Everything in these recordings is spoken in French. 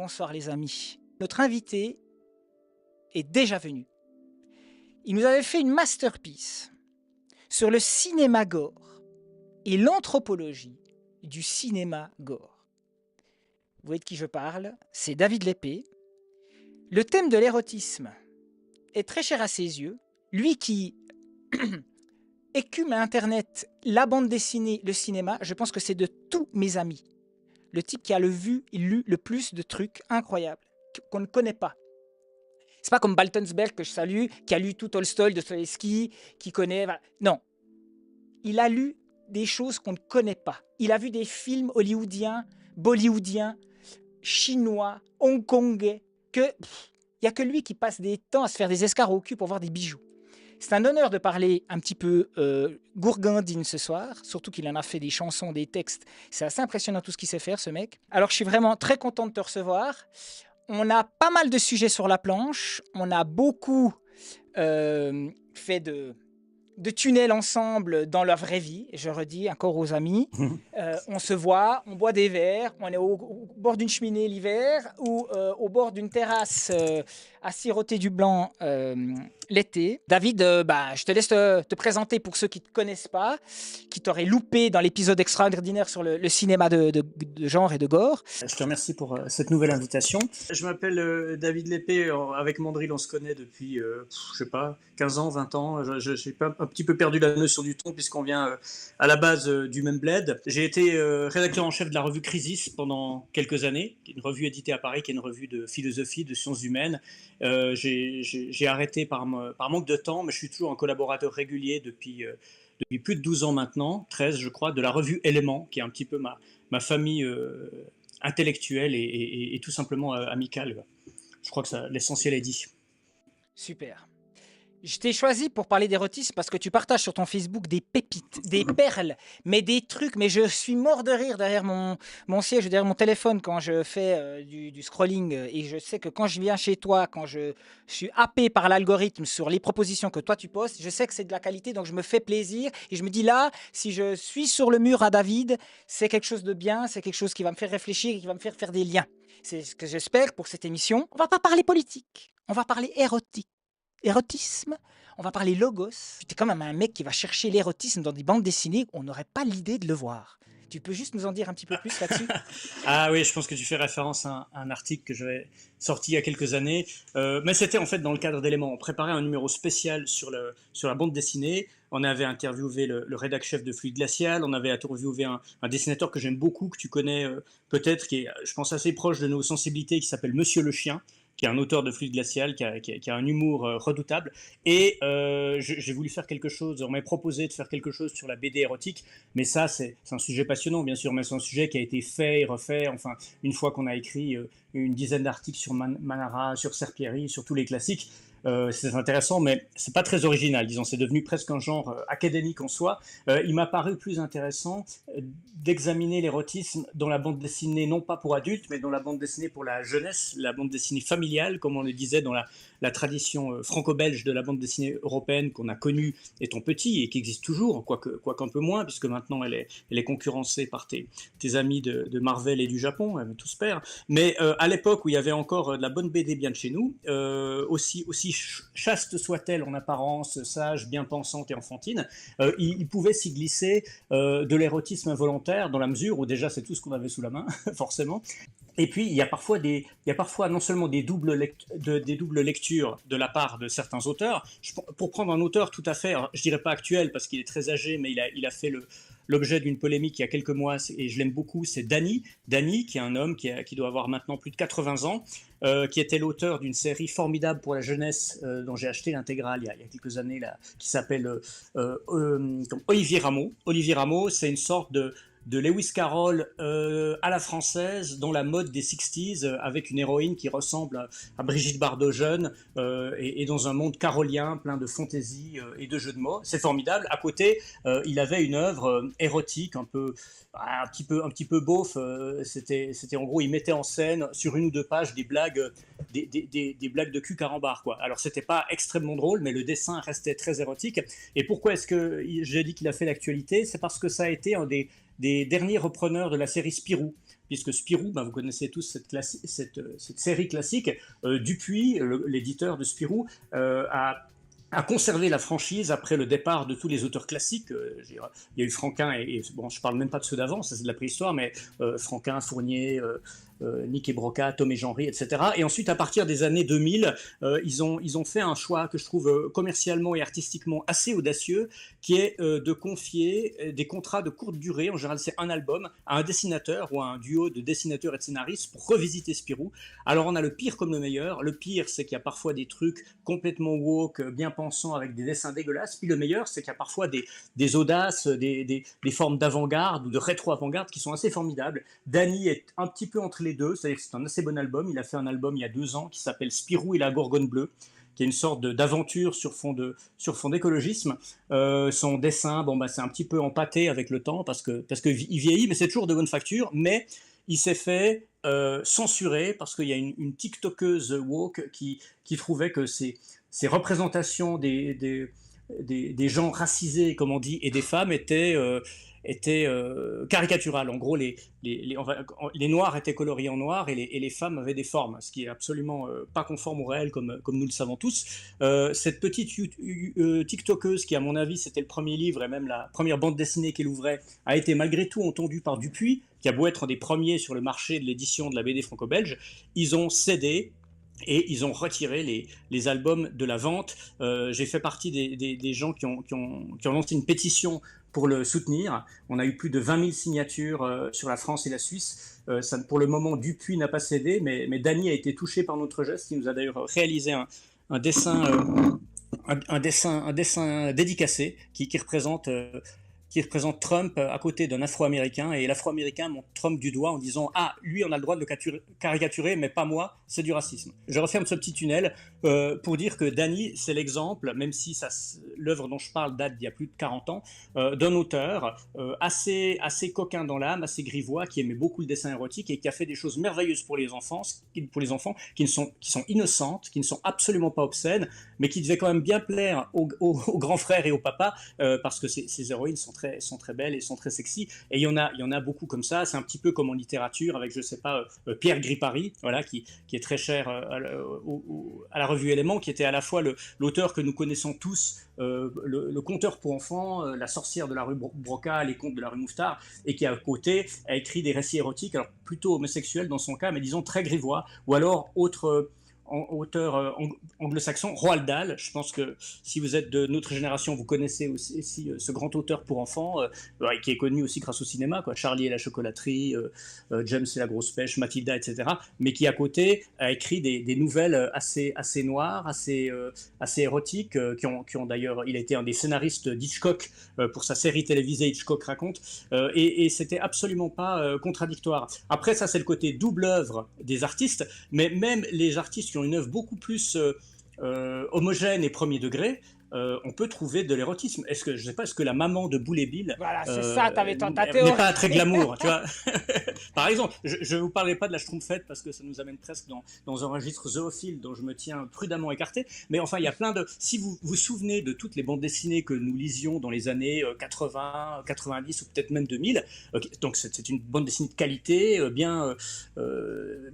Bonsoir les amis. Notre invité est déjà venu. Il nous avait fait une masterpiece sur le cinéma gore et l'anthropologie du cinéma gore. Vous voyez de qui je parle? C'est David Lépée. Le thème de l'érotisme est très cher à ses yeux. Lui qui écume à Internet la bande dessinée, le cinéma, je pense que c'est de tous mes amis le type qui a lu le plus de trucs incroyables qu'on ne connaît pas. C'est pas comme Baltonsberg que je salue, qui a lu tout Tolstoï, Dostoïevski, qui connaît. Voilà. Non, il a lu des choses qu'on ne connaît pas. Il a vu des films hollywoodiens, bollywoodiens, chinois, hongkongais, il n'y a que lui qui passe des temps à se faire des escarres au cul pour voir des bijoux. C'est un honneur de parler un petit peu gourgandine ce soir, surtout qu'il en a fait des chansons, des textes. C'est assez impressionnant tout ce qu'il sait faire, ce mec. Alors, je suis vraiment très content de te recevoir. On a pas mal de sujets sur la planche. On a beaucoup fait de tunnels ensemble dans la vraie vie. Je redis encore aux amis. On se voit, on boit des verres, on est au bord d'une cheminée l'hiver ou au bord d'une terrasse à siroter du blanc l'été. David, je te laisse te présenter pour ceux qui ne te connaissent pas, qui t'auraient loupé dans l'épisode extraordinaire sur le cinéma de genre et de gore. Je te remercie pour cette nouvelle invitation. Je m'appelle David Lépée. Avec Mandrill, on se connaît depuis, je sais pas, 15 ans, 20 ans. Je suis un petit peu perdu la notion du ton puisqu'on vient à la base du même bled. J'ai été rédacteur en chef de la revue Crisis pendant quelques années, qui est une revue éditée à Paris, qui est une revue de philosophie, de sciences humaines. J'ai arrêté par manque de temps, mais je suis toujours un collaborateur régulier depuis plus de 12 ans maintenant, 13 je crois, de la revue Éléments, qui est un petit peu ma famille intellectuelle et tout simplement amicale. Je crois que l'essentiel est dit. Super. Je t'ai choisi pour parler d'érotisme parce que tu partages sur ton Facebook des pépites, des perles, mais des trucs. Mais je suis mort de rire derrière mon siège, derrière mon téléphone quand je fais du scrolling. Et je sais que quand je viens chez toi, quand je suis happé par l'algorithme sur les propositions que toi tu postes, je sais que c'est de la qualité, donc je me fais plaisir. Et je me dis là, si je suis sur le mur à David, c'est quelque chose de bien, c'est quelque chose qui va me faire réfléchir et qui va me faire des liens. C'est ce que j'espère pour cette émission. On va pas parler politique, on va parler érotisme, on va parler logos. Tu es quand même un mec qui va chercher l'érotisme dans des bandes dessinées, on n'aurait pas l'idée de le voir. Tu peux juste nous en dire un petit peu plus là-dessus? Ah oui, je pense que tu fais référence à un article que j'avais sorti il y a quelques années, mais c'était en fait dans le cadre d'Éléments. On préparait un numéro spécial sur la bande dessinée. On avait interviewé le rédac chef de Fluide Glacial, on avait interviewé un dessinateur que j'aime beaucoup, que tu connais peut-être, qui est, je pense, assez proche de nos sensibilités, qui s'appelle Monsieur le Chien, qui est un auteur de Fluide Glacial, qui a un humour redoutable. Et j'ai voulu faire quelque chose, on m'a proposé de faire quelque chose sur la BD érotique, mais ça, c'est un sujet passionnant, bien sûr, mais c'est un sujet qui a été fait et refait, enfin, une fois qu'on a écrit une dizaine d'articles sur Manara, sur Serpieri, sur tous les classiques. C'est intéressant, mais c'est pas très original, disons, c'est devenu presque un genre académique en soi. Il m'a paru plus intéressant d'examiner l'érotisme dans la bande dessinée, non pas pour adultes, mais dans la bande dessinée pour la jeunesse, la bande dessinée familiale, comme on le disait dans la tradition franco-belge de la bande dessinée européenne qu'on a connue étant petit et qui existe toujours, quoique un peu moins, puisque maintenant elle est concurrencée par tes amis de Marvel et du Japon, tous pairs. Mais à l'époque où il y avait encore de la bonne BD bien de chez nous, aussi chaste soit-elle en apparence, sage, bien pensante et enfantine, il pouvait s'y glisser de l'érotisme involontaire dans la mesure où déjà c'est tout ce qu'on avait sous la main, forcément. Et puis il y a parfois non seulement des doubles lectures de la part de certains auteurs. Pour prendre un auteur tout à fait, alors, je dirais pas actuel parce qu'il est très âgé, mais il a fait l'objet d'une polémique il y a quelques mois et je l'aime beaucoup, c'est Dany, qui est un homme qui doit avoir maintenant plus de 80 ans, qui était l'auteur d'une série formidable pour la jeunesse dont j'ai acheté l'intégrale il y a quelques années, là, qui s'appelle Olivier Rameau. Olivier Rameau, c'est une sorte de Lewis Carroll à la française, dans la mode des 60s, avec une héroïne qui ressemble à Brigitte Bardot jeune, et dans un monde carolien plein de fantaisie et de jeux de mots. C'est formidable. À côté, il avait une œuvre érotique, un petit peu beauf. C'était en gros, il mettait en scène sur une ou deux pages des blagues, des blagues de cul carambar, quoi. Alors c'était pas extrêmement drôle, mais le dessin restait très érotique. Et pourquoi est-ce que j'ai dit qu'il a fait l'actualité? C'est parce que ça a été un des derniers repreneurs de la série Spirou, puisque Spirou, vous connaissez tous cette série classique. Dupuis, l'éditeur de Spirou, a conservé la franchise après le départ de tous les auteurs classiques. Il y a eu Franquin, et bon, je parle même pas de ceux d'avant, ça c'est de la préhistoire, mais Franquin, Fournier, Nick et Broca, Tom et Genry, etc. Et ensuite, à partir des années 2000, ils ont fait un choix que je trouve commercialement et artistiquement assez audacieux, qui est de confier des contrats de courte durée, en général c'est un album, à un dessinateur ou à un duo de dessinateurs et de scénaristes pour revisiter Spirou. Alors on a le pire comme le meilleur. Le pire, c'est qu'il y a parfois des trucs complètement woke, bien pensants, avec des dessins dégueulasses. Puis le meilleur, c'est qu'il y a parfois des audaces, des formes d'avant-garde ou de rétro-avant-garde qui sont assez formidables. Danny est un petit peu entre les deux, c'est-à-dire que c'est un assez bon album. Il a fait un album il y a 2 ans qui s'appelle Spirou et la Gorgone Bleue, qui est une sorte d'aventure sur fond d'écologisme. Son dessin, c'est un petit peu empâté avec le temps parce que il vieillit, mais c'est toujours de bonne facture. Mais il s'est fait censurer parce qu'il y a une TikTokeuse woke qui trouvait que ces représentations des gens racisés, comme on dit, et des femmes étaient caricaturales. En gros, les noirs étaient coloriés en noir et les femmes avaient des formes, ce qui est absolument pas conforme au réel, comme nous le savons tous. Cette petite TikTokeuse, qui à mon avis c'était le premier livre et même la première bande dessinée qu'elle ouvrait, a été malgré tout entendue par Dupuis, qui a beau être un des premiers sur le marché de l'édition de la BD franco-belge. Ils ont cédé et ils ont retiré les albums de la vente. J'ai fait partie des gens qui ont lancé une pétition pour le soutenir. On a eu plus de 20 000 signatures sur la France et la Suisse. Pour le moment, Dupuis n'a pas cédé, mais Danny a été touché par notre geste. Il nous a d'ailleurs réalisé un dessin dédicacé qui représente Trump à côté d'un Afro-Américain, et l'Afro-Américain montre Trump du doigt en disant « Ah, lui, on a le droit de le caricaturer, mais pas moi, c'est du racisme. » Je referme ce petit tunnel pour dire que Danny, c'est l'exemple, même si l'œuvre dont je parle date d'il y a plus de 40 ans, d'un auteur assez coquin dans l'âme, assez grivois, qui aimait beaucoup le dessin érotique et qui a fait des choses merveilleuses pour les enfants qui sont innocentes, qui ne sont absolument pas obscènes, mais qui devaient quand même bien plaire aux grands frères et aux papas, parce que ces héroïnes sont très belles et sont très sexy, et il y en a beaucoup comme ça. C'est un petit peu comme en littérature avec, je sais pas, Pierre Gripari, voilà, qui est très cher à la revue Éléments, qui était à la fois l'auteur que nous connaissons tous, le conteur pour enfants, la sorcière de la rue Broca, les contes de la rue Mouffetard, et qui à côté a écrit des récits érotiques, alors plutôt homosexuels dans son cas, mais disons très grivois, ou alors auteur anglo-saxon, Roald Dahl. Je pense que si vous êtes de notre génération, vous connaissez aussi ce grand auteur pour enfants, qui est connu aussi grâce au cinéma, quoi. Charlie et la chocolaterie, James et la grosse pêche, Mathilda, etc. Mais qui à côté a écrit des nouvelles assez noires, assez érotiques, qui ont d'ailleurs, il a été un des scénaristes d'Hitchcock pour sa série télévisée Hitchcock raconte, et c'était absolument pas contradictoire. Après ça, c'est le côté double œuvre des artistes, mais même les artistes qui ont une œuvre beaucoup plus homogène et premier degré, on peut trouver de l'érotisme. Je sais pas, est-ce que la maman de Boule et Bill, voilà, c'est ça, t'avais ta théorie, n'est pas très glamour, tu vois. Par exemple, je ne vous parlais pas de la Schtroumpfette parce que ça nous amène presque dans un registre zoophile dont je me tiens prudemment écarté. Mais enfin, il y a plein de... Si vous vous souvenez de toutes les bandes dessinées que nous lisions dans les années 80, 90 ou peut-être même 2000, donc c'est une bande dessinée de qualité, bien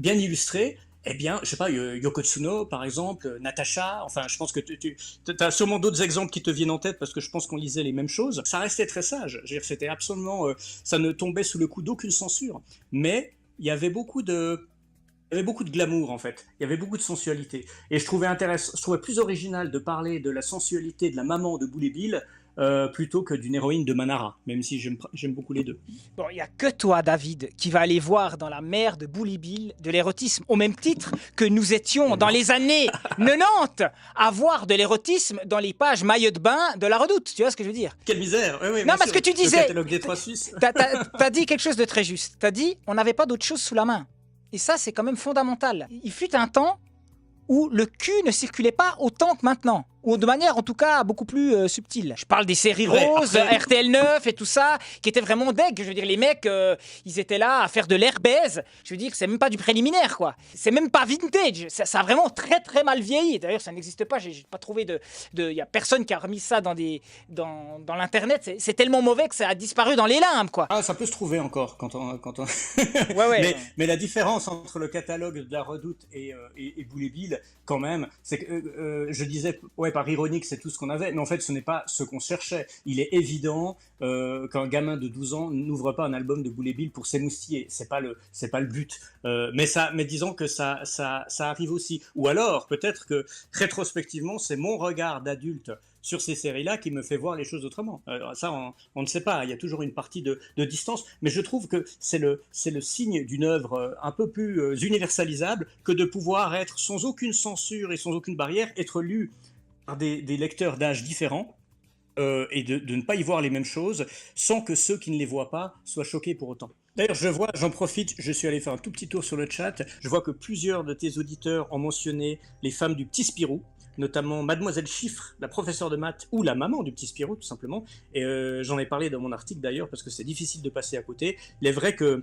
illustrée. Eh bien, je sais pas, Yoko Tsuno, par exemple, Natacha, enfin, je pense que tu as sûrement d'autres exemples qui te viennent en tête parce que je pense qu'on lisait les mêmes choses. Ça restait très sage. Je veux dire, c'était absolument, ça ne tombait sous le coup d'aucune censure. Mais il y avait beaucoup de glamour, en fait. Il y avait beaucoup de sensualité. Et je trouvais plus original de parler de la sensualité de la maman de Boule et Bill plutôt que d'une héroïne de Manara, même si j'aime beaucoup les deux. Bon, il n'y a que toi, David, qui va aller voir dans la mer de Boule et Bill de l'érotisme, au même titre que nous étions dans les années 90 à voir de l'érotisme dans les pages maillot de bain de la Redoute. Tu vois ce que je veux dire? Quelle misère. Oui, non, parce que tu disais... Le catalogue des Trois Suisses. T'as dit quelque chose de très juste. T'as dit, on n'avait pas d'autre chose sous la main. Et ça, c'est quand même fondamental. Il fut un temps où le cul ne circulait pas autant que maintenant. ou de manière en tout cas beaucoup plus subtile. Je parle des séries Ouais, roses, après- RTL 9 et tout ça, qui étaient vraiment deg. Je veux dire, les mecs, ils étaient là à faire de l'herbaise. Je veux dire, c'est même pas du préliminaire, quoi. C'est même pas vintage. Ça a vraiment très très mal vieilli. D'ailleurs, ça n'existe pas. J'ai pas trouvé il y a personne qui a remis ça dans l'internet. C'est tellement mauvais que ça a disparu dans les limbes, quoi. Ah, ça peut se trouver encore quand on... Ouais, ouais. mais la différence entre le catalogue de la Redoute et Boule et Bill, quand même, c'est que je disais, ouais, par ironie que c'est tout ce qu'on avait, mais en fait, ce n'est pas ce qu'on cherchait. Il est évident qu'un gamin de 12 ans n'ouvre pas un album de Boule et Bill pour s'émoustiller. C'est pas le but. Mais disons que ça arrive aussi. Ou alors, peut-être que rétrospectivement, c'est mon regard d'adulte sur ces séries-là qui me fait voir les choses autrement. Alors ça, on ne sait pas. Il y a toujours une partie de distance, mais je trouve que c'est le signe d'une œuvre un peu plus universalisable que de pouvoir être sans aucune censure et sans aucune barrière, être lu par des lecteurs d'âge différents. Et de ne pas y voir les mêmes choses sans que ceux qui ne les voient pas soient choqués pour autant. D'ailleurs, j'en profite, je suis allé faire un tout petit tour sur le chat, je vois que plusieurs de tes auditeurs ont mentionné les femmes du petit Spirou, notamment Mademoiselle Chiffre, la professeure de maths, ou la maman du petit Spirou, tout simplement. Et j'en ai parlé dans mon article d'ailleurs, parce que c'est difficile de passer à côté. Il est vrai que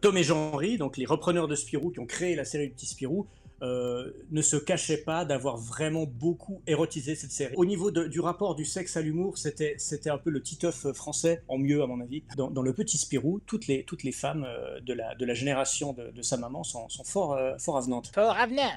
Tom et Jean-Henri, donc les repreneurs de Spirou qui ont créé la série du petit Spirou, ne se cachait pas d'avoir vraiment beaucoup érotisé cette série. Au niveau du rapport du sexe à l'humour, c'était un peu le Titeuf français, en mieux à mon avis. Dans le petit Spirou, toutes les femmes de la génération de sa maman sont fort avenantes. Fort avenant.